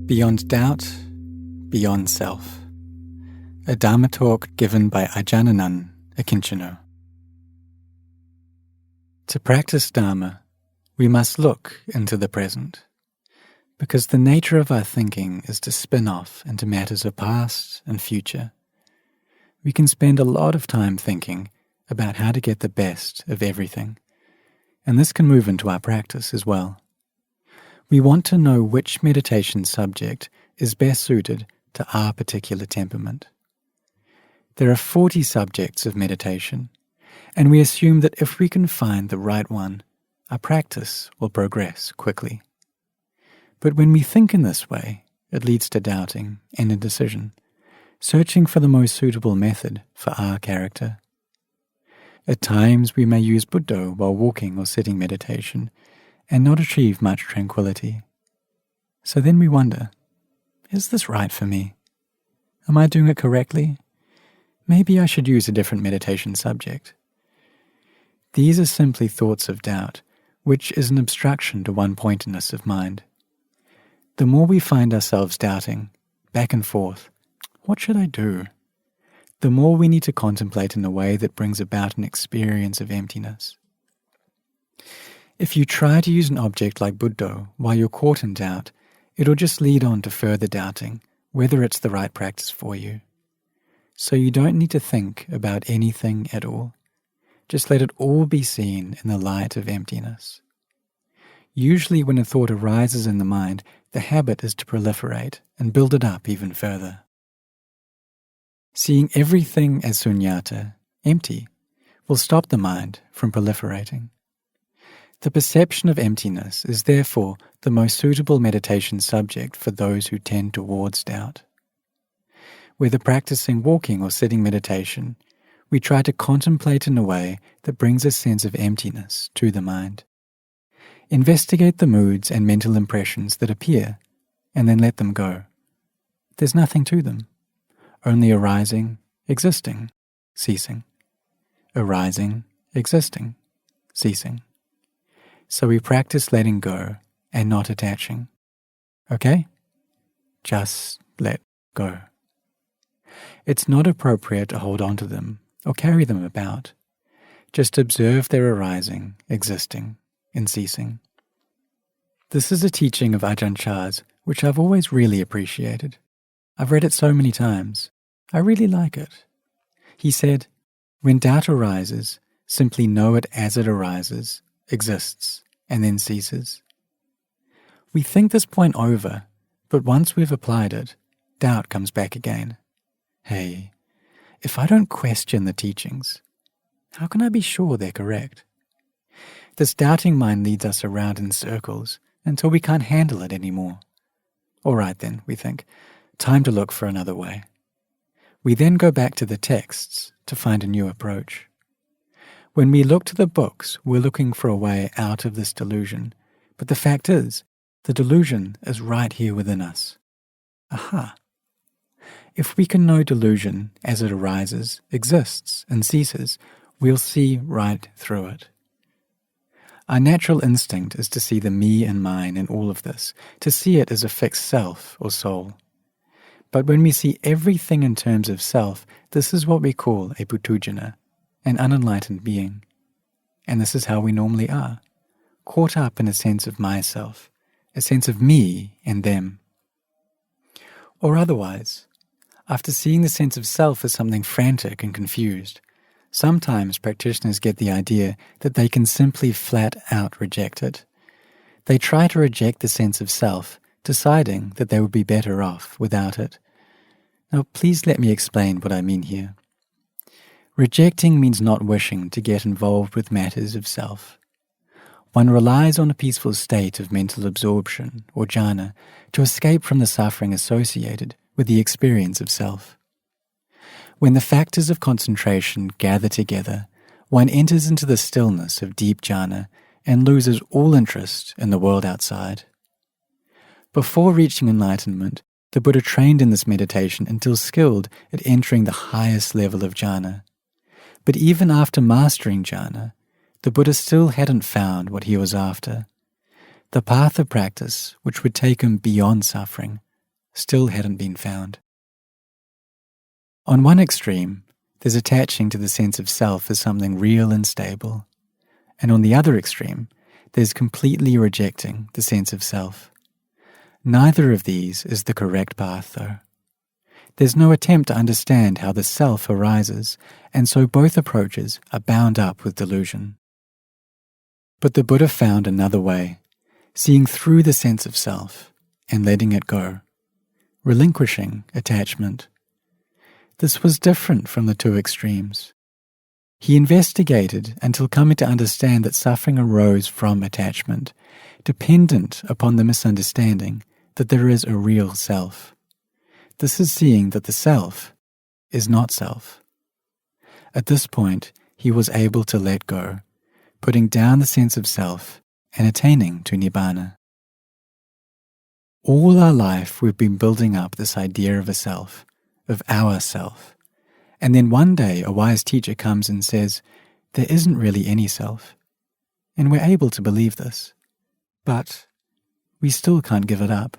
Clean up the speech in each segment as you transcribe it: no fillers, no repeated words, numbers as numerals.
Beyond Doubt, Beyond Self. A Dhamma talk given by Ajahn Anan, Indochina. To practice Dhamma, we must look into the present, because the nature of our thinking is to spin off into matters of past and future. We can spend a lot of time thinking about how to get the best of everything, and this can move into our practice as well. We want to know which meditation subject is best suited to our particular temperament. There are 40 subjects of meditation, and we assume that if we can find the right one, our practice will progress quickly. But when we think in this way, it leads to doubting and indecision, searching for the most suitable method for our character. At times we may use Buddha while walking or sitting meditation, and not achieve much tranquility. So then we wonder, is this right for me? Am I doing it correctly? Maybe I should use a different meditation subject. These are simply thoughts of doubt, which is an obstruction to one-pointedness of mind. The more we find ourselves doubting, back and forth, what should I do? The more we need to contemplate in a way that brings about an experience of emptiness. If you try to use an object like Buddha while you're caught in doubt, it'll just lead on to further doubting whether it's the right practice for you. So you don't need to think about anything at all. Just let it all be seen in the light of emptiness. Usually when a thought arises in the mind, the habit is to proliferate and build it up even further. Seeing everything as sunyata, empty, will stop the mind from proliferating. The perception of emptiness is therefore the most suitable meditation subject for those who tend towards doubt. Whether practicing walking or sitting meditation, we try to contemplate in a way that brings a sense of emptiness to the mind. Investigate the moods and mental impressions that appear, and then let them go. There's nothing to them, only arising, existing, ceasing. Arising, existing, ceasing. So we practice letting go and not attaching. Okay? Just let go. It's not appropriate to hold on to them or carry them about. Just observe their arising, existing, and ceasing. This is a teaching of Ajahn Chah's which I've always really appreciated. I've read it so many times. I really like it. He said, when doubt arises, simply know it as it arises, exists, and then ceases. We think this point over, but once we've applied it, doubt comes back again. Hey, if I don't question the teachings, how can I be sure they're correct? This doubting mind leads us around in circles until we can't handle it anymore. All right then, we think, time to look for another way. We then go back to the texts to find a new approach. When we look to the books, we're looking for a way out of this delusion, but the fact is, the delusion is right here within us. Aha! If we can know delusion as it arises, exists, and ceases, we'll see right through it. Our natural instinct is to see the me and mine in all of this, to see it as a fixed self or soul. But when we see everything in terms of self, this is what we call a puthujjana, an unenlightened being. And this is how we normally are, caught up in a sense of myself, a sense of me and them. Or otherwise, after seeing the sense of self as something frantic and confused, sometimes practitioners get the idea that they can simply flat out reject it. They try to reject the sense of self, deciding that they would be better off without it. Now, please let me explain what I mean here. Rejecting means not wishing to get involved with matters of self. One relies on a peaceful state of mental absorption, or jhana, to escape from the suffering associated with the experience of self. When the factors of concentration gather together, one enters into the stillness of deep jhana and loses all interest in the world outside. Before reaching enlightenment, the Buddha trained in this meditation until skilled at entering the highest level of jhana. But even after mastering jhana, the Buddha still hadn't found what he was after. The path of practice, which would take him beyond suffering, still hadn't been found. On one extreme, there's attaching to the sense of self as something real and stable, and on the other extreme, there's completely rejecting the sense of self. Neither of these is the correct path, though. There's no attempt to understand how the self arises, and so both approaches are bound up with delusion. But the Buddha found another way, seeing through the sense of self and letting it go, relinquishing attachment. This was different from the two extremes. He investigated until coming to understand that suffering arose from attachment, dependent upon the misunderstanding that there is a real self. This is seeing that the self is not self. At this point, he was able to let go, putting down the sense of self and attaining to Nibbana. All our life we've been building up this idea of a self, of our self, and then one day a wise teacher comes and says, there isn't really any self, and we're able to believe this, but we still can't give it up.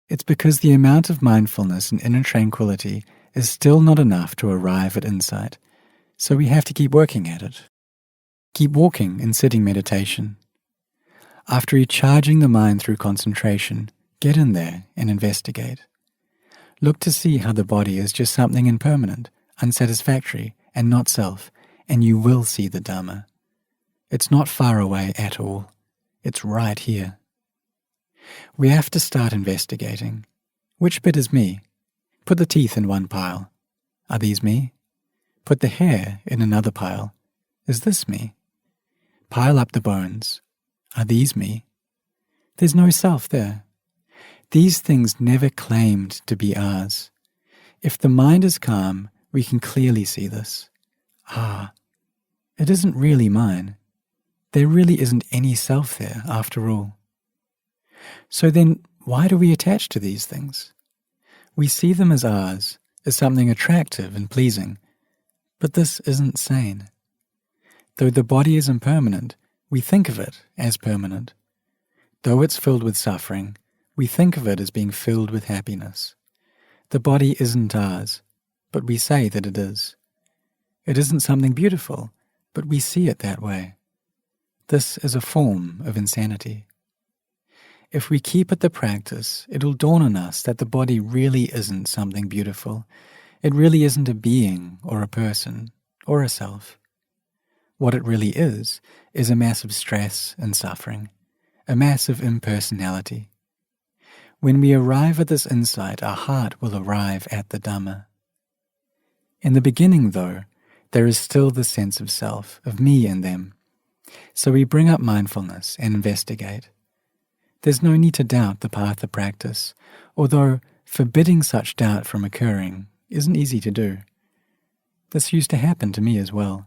It's because the amount of mindfulness and inner tranquility is still not enough to arrive at insight, so we have to keep working at it. Keep walking in sitting meditation. After recharging the mind through concentration, get in there and investigate. Look to see how the body is just something impermanent, unsatisfactory, and not self, and you will see the Dhamma. It's not far away at all. It's right here. We have to start investigating. Which bit is me? Put the teeth in one pile. Are these me? Put the hair in another pile. Is this me? Pile up the bones. Are these me? There's no self there. These things never claimed to be ours. If the mind is calm, we can clearly see this. It isn't really mine. There really isn't any self there after all. So then, why do we attach to these things? We see them as ours, as something attractive and pleasing, but this isn't sane. Though the body is impermanent, we think of it as permanent. Though it's filled with suffering, we think of it as being filled with happiness. The body isn't ours, but we say that it is. It isn't something beautiful, but we see it that way. This is a form of insanity. If we keep at the practice, it will dawn on us that the body really isn't something beautiful. It really isn't a being or a person or a self. What it really is a mass of stress and suffering, a mass of impersonality. When we arrive at this insight, our heart will arrive at the Dhamma. In the beginning, though, there is still the sense of self, of me and them. So we bring up mindfulness and investigate. There's no need to doubt the path of practice, although forbidding such doubt from occurring isn't easy to do. This used to happen to me as well.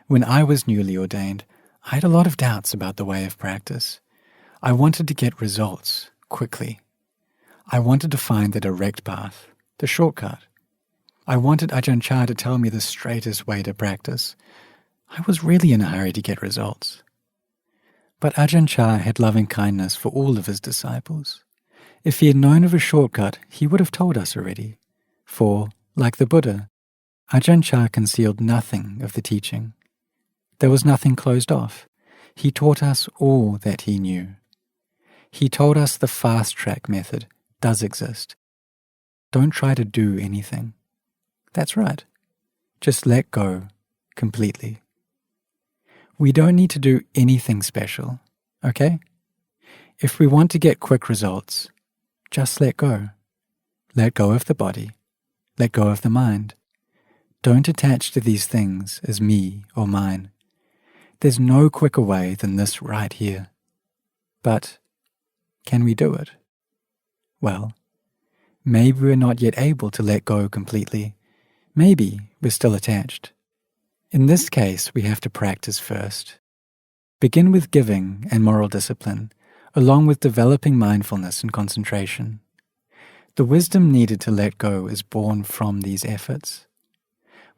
When I was newly ordained, I had a lot of doubts about the way of practice. I wanted to get results quickly. I wanted to find the direct path, the shortcut. I wanted Ajahn Chah to tell me the straightest way to practice. I was really in a hurry to get results. But Ajahn Chah had loving kindness for all of his disciples. If he had known of a shortcut, he would have told us already. For, like the Buddha, Ajahn Chah concealed nothing of the teaching. There was nothing closed off. He taught us all that he knew. He told us the fast-track method does exist. Don't try to do anything. That's right. Just let go completely. We don't need to do anything special, okay? If we want to get quick results, just let go. Let go of the body. Let go of the mind. Don't attach to these things as me or mine. There's no quicker way than this right here. But can we do it? Well, maybe we're not yet able to let go completely. Maybe we're still attached. In this case, we have to practice first. Begin with giving and moral discipline, along with developing mindfulness and concentration. The wisdom needed to let go is born from these efforts.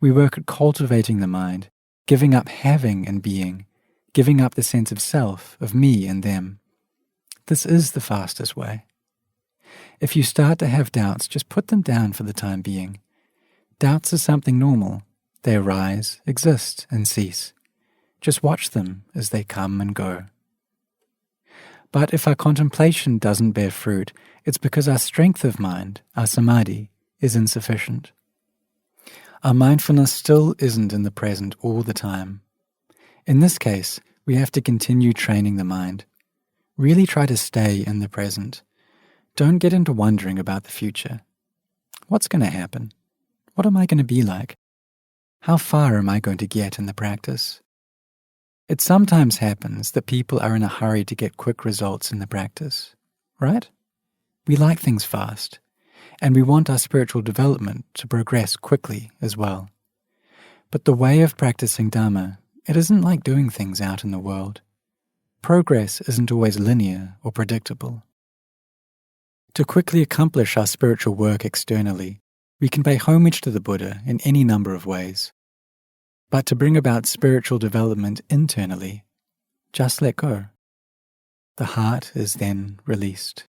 We work at cultivating the mind, giving up having and being, giving up the sense of self, of me and them. This is the fastest way. If you start to have doubts, just put them down for the time being. Doubts are something normal. They arise, exist, and cease. Just watch them as they come and go. But if our contemplation doesn't bear fruit, it's because our strength of mind, our samadhi, is insufficient. Our mindfulness still isn't in the present all the time. In this case, we have to continue training the mind. Really try to stay in the present. Don't get into wondering about the future. What's going to happen? What am I going to be like? How far am I going to get in the practice? It sometimes happens that people are in a hurry to get quick results in the practice, right? We like things fast, and we want our spiritual development to progress quickly as well. But the way of practicing Dhamma, it isn't like doing things out in the world. Progress isn't always linear or predictable. To quickly accomplish our spiritual work externally, we can pay homage to the Buddha in any number of ways. But to bring about spiritual development internally, just let go. The heart is then released.